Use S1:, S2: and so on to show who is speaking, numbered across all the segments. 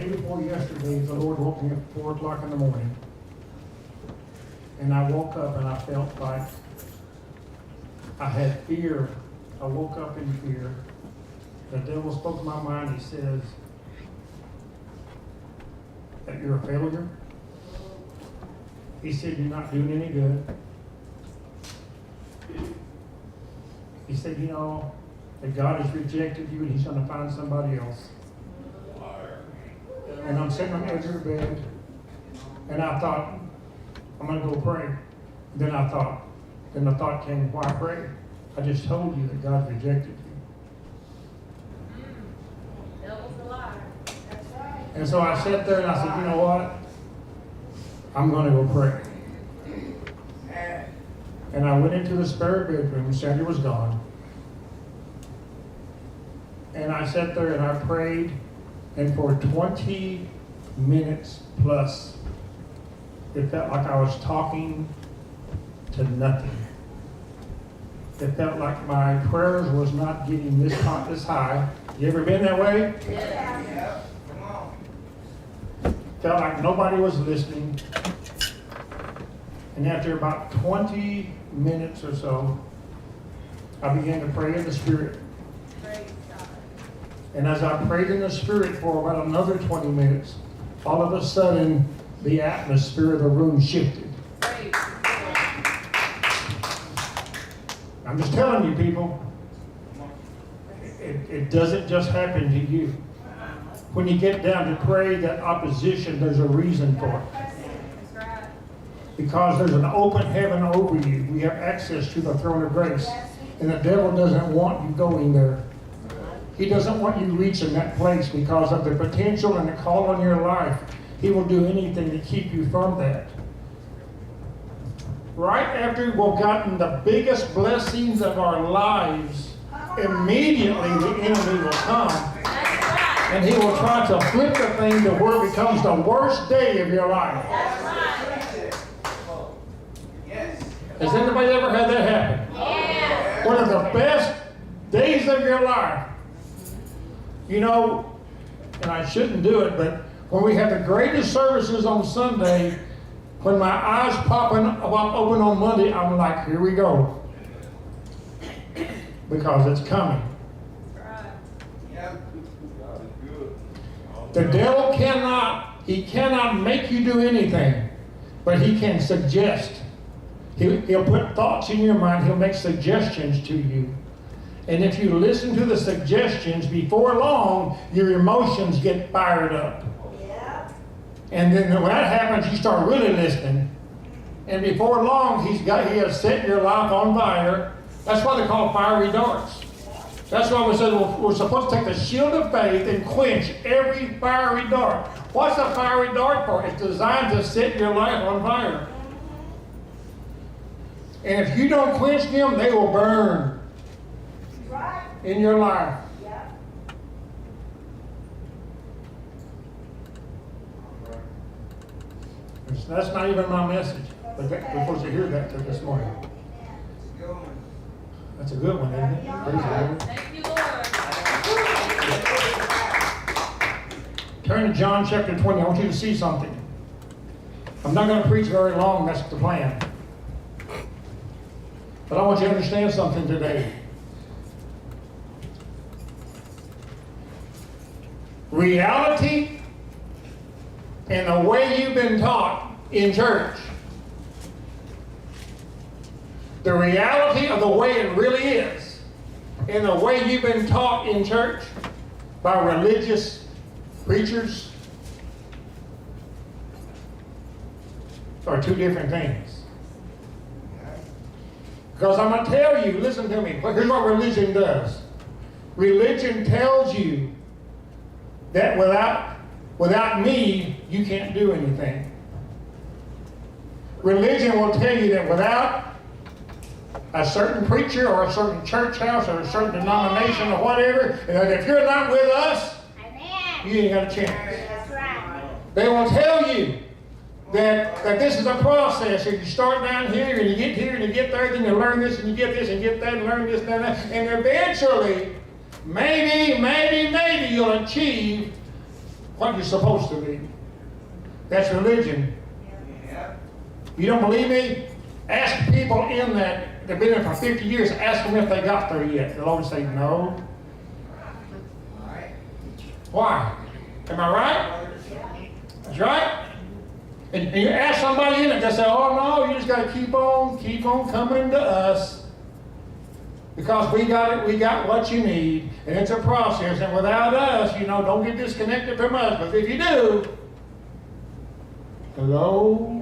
S1: day before yesterday, the Lord woke me up at 4 o'clock in the morning. And I woke up and I felt like I had fear. I woke up in fear. The devil spoke to my mind. He says that you're a failure. He said you're not doing any good. He said, you know, that God has rejected you and he's going to find somebody else. And I'm sitting on the edge of the bed, and I thought, I'm going to go pray. Then the thought came, why pray? I just told you that God rejected you.
S2: Devil's a liar. That's right.
S1: And so I sat there and I said, you know what? I'm going to go pray. And I went into the spare bedroom. Sandy was gone. And I sat there and I prayed. And for 20 minutes plus, it felt like I was talking to nothing. It felt like my prayers was not getting this high. You ever been that way?
S2: Yeah.
S3: Come on.
S1: Felt like nobody was listening. And after about 20 minutes or so, I began to pray in the Spirit.
S2: Praise God.
S1: And as I prayed in the Spirit for about another 20 minutes, all of a sudden, the atmosphere of the room shifted.
S2: Praise God.
S1: I'm just telling you, people, it doesn't just happen to you. When you get down to pray that opposition, there's a reason for it.
S2: That's right.
S1: Because there's an open heaven over you. We have access to the throne of grace. And the devil doesn't want you going there. He doesn't want you reaching that place because of the potential and the call on your life. He will do anything to keep you from that. Right after we've gotten the biggest blessings of our lives, immediately the enemy will come. And he will try to flip the thing to where it becomes the worst day of your life. Has anybody ever had that happen?
S2: Yeah.
S1: One of the best days of your life. You know, and I shouldn't do it, but when we have the greatest services on Sunday, when my eyes popping open on Monday, I'm like, here we go. Because it's coming. The devil cannot make you do anything, but he can suggest. He'll put thoughts in your mind. He'll make suggestions to you. And if you listen to the suggestions, before long, your emotions get fired up.
S2: Yeah.
S1: And then when that happens, you start really listening. And before long, he has set your life on fire. That's why they call fiery darts. That's why we said we're supposed to take the shield of faith and quench every fiery dart. What's a fiery dart for? It's designed to set your life on fire. And if you don't quench them, they will burn in your life. That's not even my message. But we're supposed to hear that this morning. That's a good one, isn't it? Praise the Lord.
S2: Thank you, Lord.
S1: Turn to John chapter 20. I want you to see something. I'm not going to preach very long. That's the plan. But I want you to understand something today. Reality and the way you've been taught in church. The reality of the way it really is and the way you've been taught in church by religious preachers are two different things. Because I'm going to tell you, listen to me, here's what religion does. Religion tells you that without me, you can't do anything. Religion will tell you that without a certain preacher or a certain church house or a certain denomination or whatever, that if you're not with us, you ain't got a chance.
S2: That's right.
S1: They will tell you that this is a process. If you start down here and you get here and you get there, then you learn this and you get this and get that and learn this and that. And eventually, maybe you'll achieve what you're supposed to be. That's religion.
S3: Yeah.
S1: You don't believe me? Ask people in that, they've been there for 50 years, ask them if they got there yet. They'll always say no.
S3: Right.
S1: Why? Am I right? That's right. And you ask somebody in it, they say, oh no, you just got to keep on coming to us. Because we got it, we got what you need, and it's a process. And without us, don't get disconnected from us. But if you do, hello?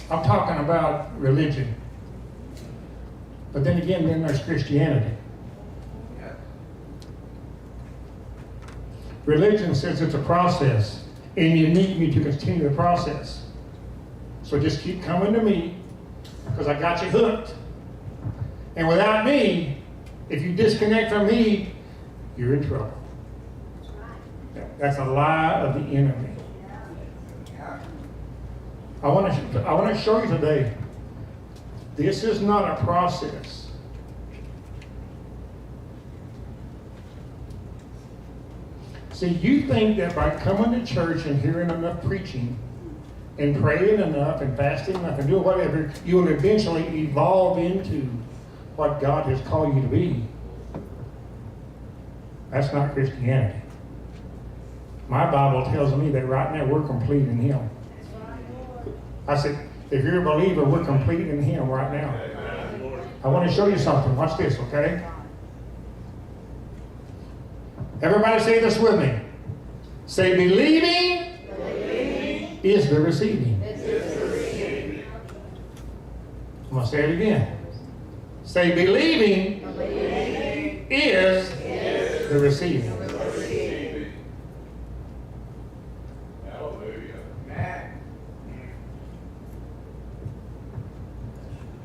S1: I'm talking about religion. But then again, then there's Christianity.
S3: Yeah.
S1: Religion says it's a process, and you need me to continue the process. So just keep coming to me, because I got you hooked. And without me, if you disconnect from me, you're in trouble. That's a lie of the enemy.
S3: Yeah.
S1: I want to show you today, this is not a process. See, you think that by coming to church and hearing enough preaching and praying enough and fasting enough and doing whatever, you will eventually evolve into what God has called you to be. That's not Christianity. My Bible tells me that right now we're complete in Him. I said, if you're a believer, we're complete in Him right now. I want to show you something. Watch this, okay? Everybody say this with me. Say, believing is the receiving. I'm going to say it again. Say, believing is the receiving.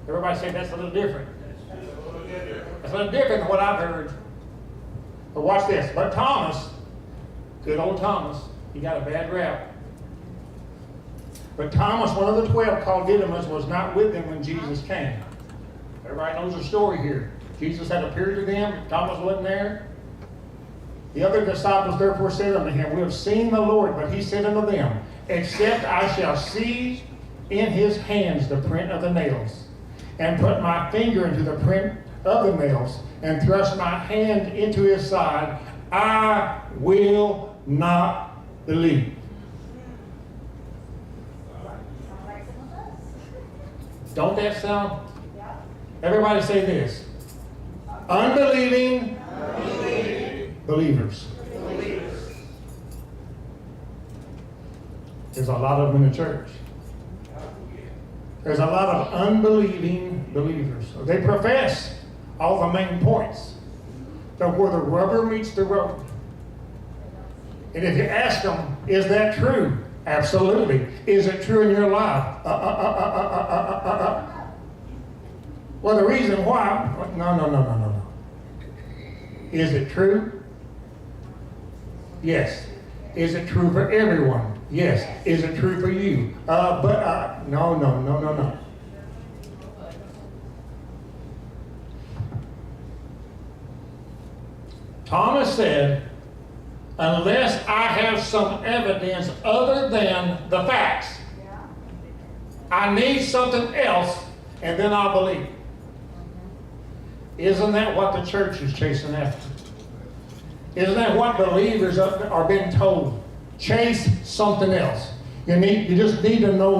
S1: Everybody say that's a little different. That's a little different than what I've heard. But watch this. But Thomas, good old Thomas, he got a bad rap. But Thomas, one of the 12 called Didymus, was not with them when Jesus came. Everybody knows the story here. Jesus had appeared to them. Thomas wasn't there. The other disciples therefore said unto him, we have seen the Lord. But he said unto them, except I shall see in his hands the print of the nails, and put my finger into the print of the nails, and thrust my hand into his side, I will not believe. Don't that sound? Everybody say this. Unbelieving believers. There's a lot of them in the church. There's a lot of unbelieving believers. They profess all the main points, but where the rubber meets the road. And if you ask them, is that true? Absolutely. Is it true in your life? Well, the reason why, no. Is it true? Yes. Is it true for everyone? Yes. Is it true for you? No. Thomas said, unless I have some evidence other than the facts, I need something else, and then I'll believe. Isn't that what the church is chasing after? Isn't that what believers are being told? Chase something else. You just need to know